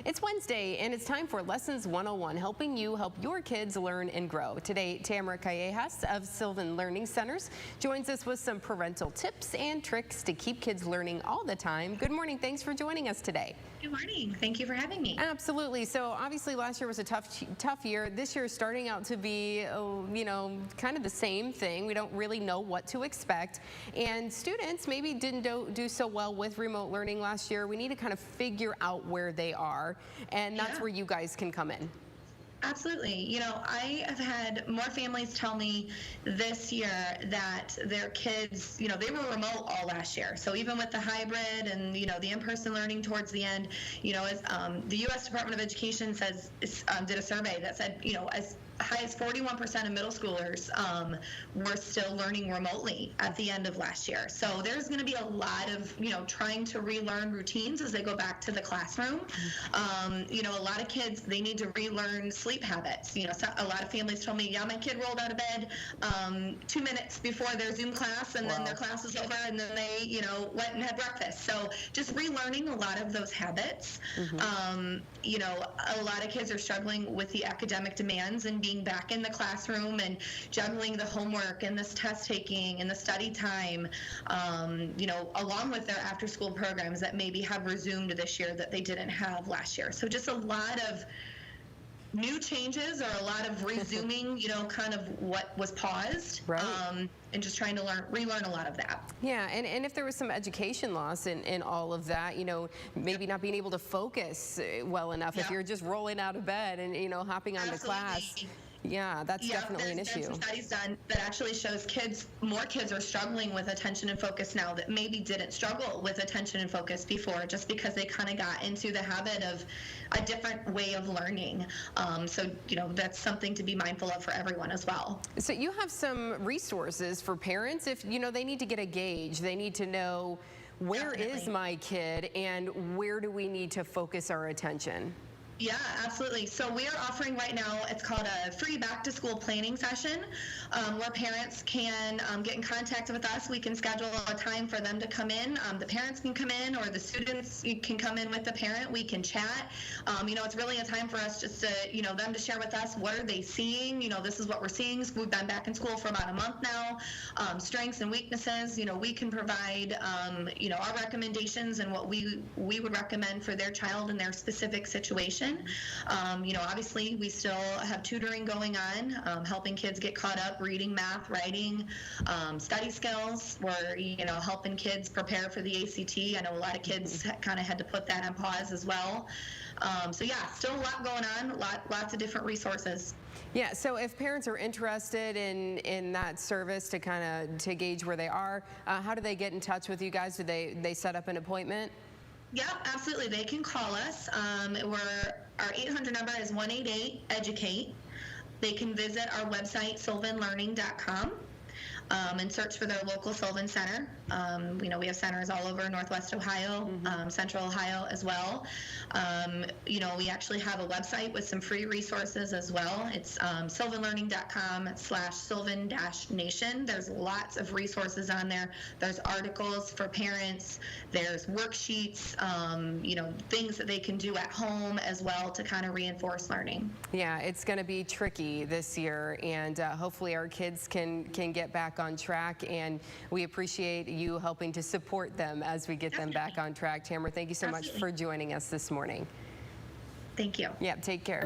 It's Wednesday, and it's time for Lessons 101, helping you help your kids learn and grow. Today, Tamara Callejas of Sylvan Learning Centers joins us with some parental tips and tricks to keep kids learning all the time. Good morning. Thanks for joining us today. Good morning. Thank you for having me. Absolutely. So obviously last year was a tough year. This year is starting out to be, kind of the same thing. We don't really know what to expect. And students maybe didn't do so well with remote learning last year. We need to kind of figure out where they are. And that's where you guys can come in. Absolutely. I have had more families tell me this year that their kids, they were remote all last year. So even with the hybrid and, the in-person learning towards the end, as the U.S. Department of Education says, did a survey that said, as high as 41% of middle schoolers were still learning remotely at the end of last year. So there's going to be a lot of, trying to relearn routines as they go back to the classroom. A lot of kids, they need to relearn sleep habits. A lot of families told me, my kid rolled out of bed 2 minutes before their Zoom class, and then their class was over, and then they, went and had breakfast. So just relearning a lot of those habits. A lot of kids are struggling with the academic demands and being back in the classroom and juggling the homework and this test taking and the study time, along with their after school programs that maybe have resumed this year that they didn't have last year. So just a lot of new changes or a lot of resuming, kind of what was paused, right. And just trying to relearn a lot of that. Yeah, and if there was some education loss in all of that, maybe not being able to focus well enough if you're just rolling out of bed and, hopping onto class. Yeah, that's definitely an issue. There's some studies done that actually shows more kids are struggling with attention and focus now that maybe didn't struggle with attention and focus before, just because they kind of got into the habit of a different way of learning. So, that's something to be mindful of for everyone as well. So you have some resources for parents if, they need to get a gauge. They need to know where is my kid and where do we need to focus our attention? Yeah, absolutely. So we are offering right now, it's called a free back to school planning session, where parents can get in contact with us. We can schedule a time for them to come in. The parents can come in, or the students can come in with the parent. We can chat. It's really a time for us just to, them to share with us what are they seeing. This is what we're seeing. We've been back in school for about a month now. Strengths and weaknesses. We can provide, our recommendations and what we would recommend for their child in their specific situation. Obviously we still have tutoring going on, helping kids get caught up, reading, math, writing, study skills. We're, helping kids prepare for the ACT. I know a lot of kids kind of had to put that on pause as well. So yeah, still a lot going on, lots of different resources. Yeah, so if parents are interested in that service to to gauge where they are, how do they get in touch with you guys? Do they set up an appointment? Yeah, absolutely. They can call us. Our 800 number is 188-EDUCATE. They can visit our website, sylvanlearning.com, and search for their local Sylvan Center. We have centers all over Northwest Ohio, Central Ohio as well. We actually have a website with some free resources as well. It's sylvanlearning.com/sylvan-nation. There's lots of resources on there. There's articles for parents. There's worksheets, things that they can do at home as well to kind of reinforce learning. Yeah, it's going to be tricky this year, and hopefully our kids can get back on track, and we appreciate you helping to support them as we get them back on track. Tamara, thank you so much for joining us this morning. Thank you. Yeah, take care.